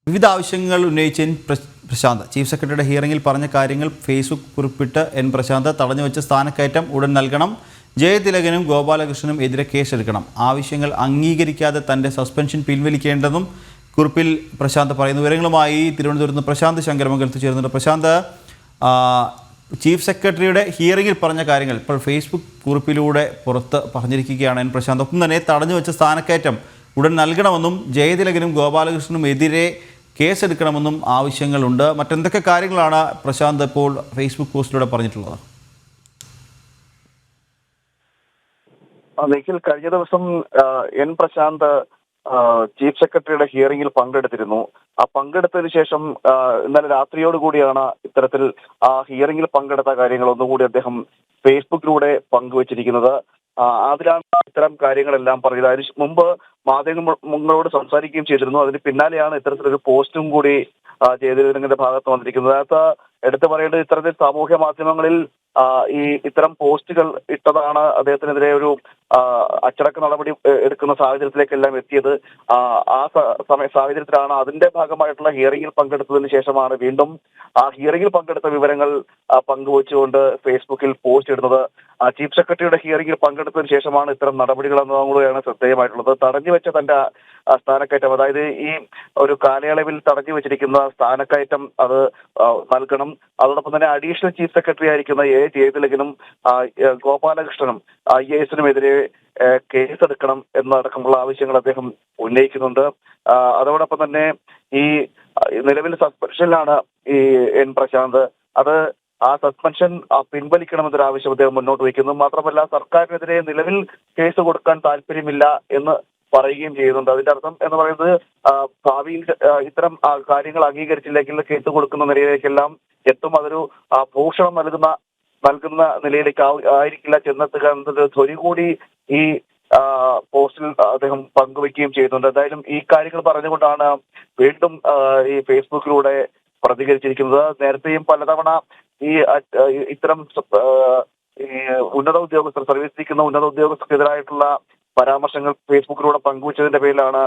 വിവിധ ആവശ്യങ്ങൾ ഉന്നയിച്ച പ്രശാന്ത് ചീഫ് സെക്രട്ടറിയുടെ ഹിയറിംഗിൽ പറഞ്ഞ കാര്യങ്ങൾ ഫേസ്ബുക്ക് കുറിപ്പിട്ട് പ്രശാന്ത് തടഞ്ഞുവെച്ച സ്ഥാനക്കയറ്റം ഉടൻ നൽകണം, ജയതിലകനും ഗോപാലകൃഷ്ണനും എതിരെ കേസെടുക്കണം, ആവശ്യങ്ങൾ അംഗീകരിക്കാതെ തൻ്റെ സസ്പെൻഷൻ പിൻവലിക്കേണ്ടെന്നും കുറിപ്പിൽ പ്രശാന്ത് പറയുന്നു. വിവരങ്ങളുമായി തിരുവനന്തപുരത്ത് നിന്ന് പ്രശാന്ത് ശങ്കരമംഗലത്ത് ചേരുന്നുണ്ട്. പ്രശാന്ത്, ചീഫ് സെക്രട്ടറിയുടെ ഹിയറിംഗിൽ പറഞ്ഞ കാര്യങ്ങൾ ഇപ്പോൾ ഫേസ്ബുക്ക് കുറിപ്പിലൂടെ പുറത്ത് പറഞ്ഞിരിക്കുകയാണ് പ്രശാന്ത്. ഒപ്പം തന്നെ തടഞ്ഞുവെച്ച സ്ഥാനക്കയറ്റം ഉടൻ നൽകണമെന്നും ജയതിലകനും ഗോപാലകൃഷ്ണനും എതിരെ കേസെടുക്കണമെന്നും ആവശ്യങ്ങളുണ്ട്. മറ്റെന്തൊക്കെ കാര്യങ്ങളാണ് പ്രശാന്ത് ഇപ്പോൾ ഫേസ്ബുക്ക് പോസ്റ്റിലൂടെ പറഞ്ഞിട്ടുള്ളത്? നിഖിൽ, കഴിഞ്ഞ ദിവസം പ്രശാന്ത് ചീഫ് സെക്രട്ടറിയുടെ ഹിയറിംഗിൽ പങ്കെടുത്തിരുന്നു. ആ പങ്കെടുത്തതിന് ശേഷം ഇന്നലെ രാത്രിയോടുകൂടിയാണ് ഇത്തരത്തിൽ ആ ഹിയറിംഗിൽ പങ്കെടുത്ത കാര്യങ്ങൾ ഒന്നുകൂടി അദ്ദേഹം ഫേസ്ബുക്കിലൂടെ പങ്കുവച്ചിരിക്കുന്നത്. അതിലാണ് ഇത്തരം കാര്യങ്ങളെല്ലാം പറഞ്ഞത്. അതിന് മുമ്പ് മാധ്യമങ്ങളോട് സംസാരിക്കുകയും ചെയ്തിരുന്നു. അതിന് പിന്നാലെയാണ് ഇത്തരത്തിലൊരു പോസ്റ്റും കൂടി ജയതിലകന്റെ ഭാഗത്ത് വന്നിരിക്കുന്നത്. അതിനകത്ത് എടുത്തു പറയേണ്ടത് ഇത്തരത്തിൽ സാമൂഹ്യ മാധ്യമങ്ങളിൽ ഇത്തരം പോസ്റ്റുകൾ ഇട്ടതാണ് അദ്ദേഹത്തിനെതിരെ ഒരു അച്ചടക്ക നടപടി എടുക്കുന്ന സാഹചര്യത്തിലേക്കെല്ലാം എത്തിയത്. ആ സാഹചര്യത്തിലാണ് അതിന്റെ ഭാഗമായിട്ടുള്ള ഹിയറിംഗിൽ പങ്കെടുത്തതിന് ശേഷമാണ് വീണ്ടും ആ ഹിയറിംഗിൽ പങ്കെടുത്ത വിവരങ്ങൾ പങ്കുവച്ചുകൊണ്ട് ഫേസ്ബുക്കിൽ പോസ്റ്റ് ഇടുന്നത്. ചീഫ് സെക്രട്ടറിയുടെ ഹിയറിംഗിൽ പങ്കെടുത്തതിന് ശേഷമാണ് ഇത്തരം നടപടികൾ എന്നതാണ് ശ്രദ്ധേയമായിട്ടുള്ളത്. തടഞ്ഞുവെച്ച തന്റെ സ്ഥാനക്കയറ്റം, അതായത് ഈ ഒരു കാലയളവിൽ തടഞ്ഞു വെച്ചിരിക്കുന്ന സ്ഥാനക്കയറ്റം അത് നൽകണം. അതോടൊപ്പം തന്നെ അഡീഷണൽ ചീഫ് സെക്രട്ടറി ആയിരിക്കുന്ന ജയതിലകനും ഗോപാലകൃഷ്ണനും IAS-നുമെതിരെ കേസെടുക്കണം എന്നടക്കമുള്ള ആവശ്യങ്ങൾ അദ്ദേഹം ഉന്നയിക്കുന്നുണ്ട്. അതോടൊപ്പം തന്നെ ഈ നിലവിൽ സസ്പെൻഷനിലാണ് പ്രശാന്ത്. അത് ആ സസ്പെൻഷൻ പിൻവലിക്കണമെന്നൊരു ആവശ്യം അദ്ദേഹം മുന്നോട്ട് വയ്ക്കുന്നു. മാത്രമല്ല, സർക്കാരിനെതിരെ നിലവിൽ കേസ് കൊടുക്കാൻ താല്പര്യമില്ല എന്ന് പറയുകയും ചെയ്യുന്നുണ്ട്. അതിന്റെ അർത്ഥം എന്ന് പറയുന്നത് ഭാവിയിൽ ഇത്തരം കാര്യങ്ങൾ അംഗീകരിച്ചില്ലെങ്കിൽ കേസ് കൊടുക്കുന്ന നിലയിലേക്കെല്ലാം എത്തും. അതൊരു ഭൂഷണം നൽകുന്ന നിലയിലേക്ക് ആയിരിക്കില്ല ചെന്നെത്തുക എന്നൊരു ധ്വനി കൂടി ഈ പോസ്റ്റിൽ അദ്ദേഹം പങ്കുവയ്ക്കുകയും ചെയ്യുന്നുണ്ട്. എന്തായാലും ഈ കാര്യങ്ങൾ പറഞ്ഞുകൊണ്ടാണ് വീണ്ടും ഈ ഫേസ്ബുക്കിലൂടെ പ്രതികരിച്ചിരിക്കുന്നത്. നേരത്തെയും പലതവണ ഇത്തരം ഉന്നത ഉദ്യോഗസ്ഥർ, സർവീസിലിരിക്കുന്ന ഉന്നത ഉദ്യോഗസ്ഥർക്കെതിരായിട്ടുള്ള പരാമർശങ്ങൾ ഫേസ്ബുക്കിലൂടെ പങ്കുവച്ചതിന്റെ പേരിലാണ്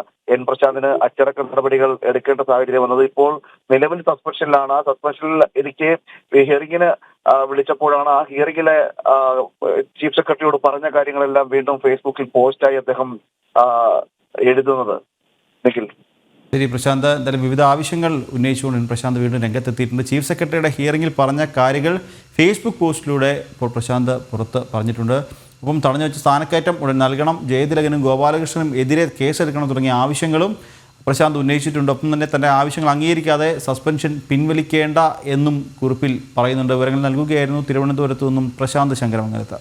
പ്രശാന്തിന് അച്ചടക്ക നടപടികൾ എടുക്കേണ്ട സാഹചര്യം വന്നത്. ഇപ്പോൾ നിലവിൽ സസ്പെൻഷനിലാണ്. ആ സസ്പെൻഷനിൽ എനിക്ക് ഹിയറിംഗിന് വിളിച്ചപ്പോഴാണ് ആ ഹിയറിംഗിലെ ചീഫ് സെക്രട്ടറിയോട് പറഞ്ഞ കാര്യങ്ങളെല്ലാം വീണ്ടും ഫേസ്ബുക്കിൽ പോസ്റ്റായി അദ്ദേഹം എഴുതുന്നത്. നിഖിൽ, ശരി പ്രശാന്ത്, എന്തായാലും വിവിധ ആവശ്യങ്ങൾ ഉന്നയിച്ചുകൊണ്ട് പ്രശാന്ത് വീണ്ടും രംഗത്തെത്തിയിട്ടുണ്ട്. ചീഫ് സെക്രട്ടറിയുടെ ഹിയറിംഗിൽ പറഞ്ഞ കാര്യങ്ങൾ ഫേസ്ബുക്ക് പോസ്റ്റിലൂടെ ഇപ്പോൾ പ്രശാന്ത് പുറത്ത് പറഞ്ഞിട്ടുണ്ട്. ഒപ്പം തടഞ്ഞുവെച്ച സ്ഥാനക്കയറ്റം ഉടൻ നൽകണം, ജയതിലകനും ഗോപാലകൃഷ്ണനും എതിരെ കേസെടുക്കണം തുടങ്ങിയ ആവശ്യങ്ങളും പ്രശാന്ത് ഉന്നയിച്ചിട്ടുണ്ട്. ഒപ്പം തന്നെ തൻ്റെ ആവശ്യങ്ങൾ അംഗീകരിക്കാതെ സസ്പെൻഷൻ പിൻവലിക്കേണ്ട എന്നും കുറിപ്പിൽ പറയുന്നുണ്ട്. വിവരങ്ങൾ നൽകുകയായിരുന്നു തിരുവനന്തപുരത്തു നിന്നും പ്രശാന്ത് ശങ്കരമംഗലത്ത്.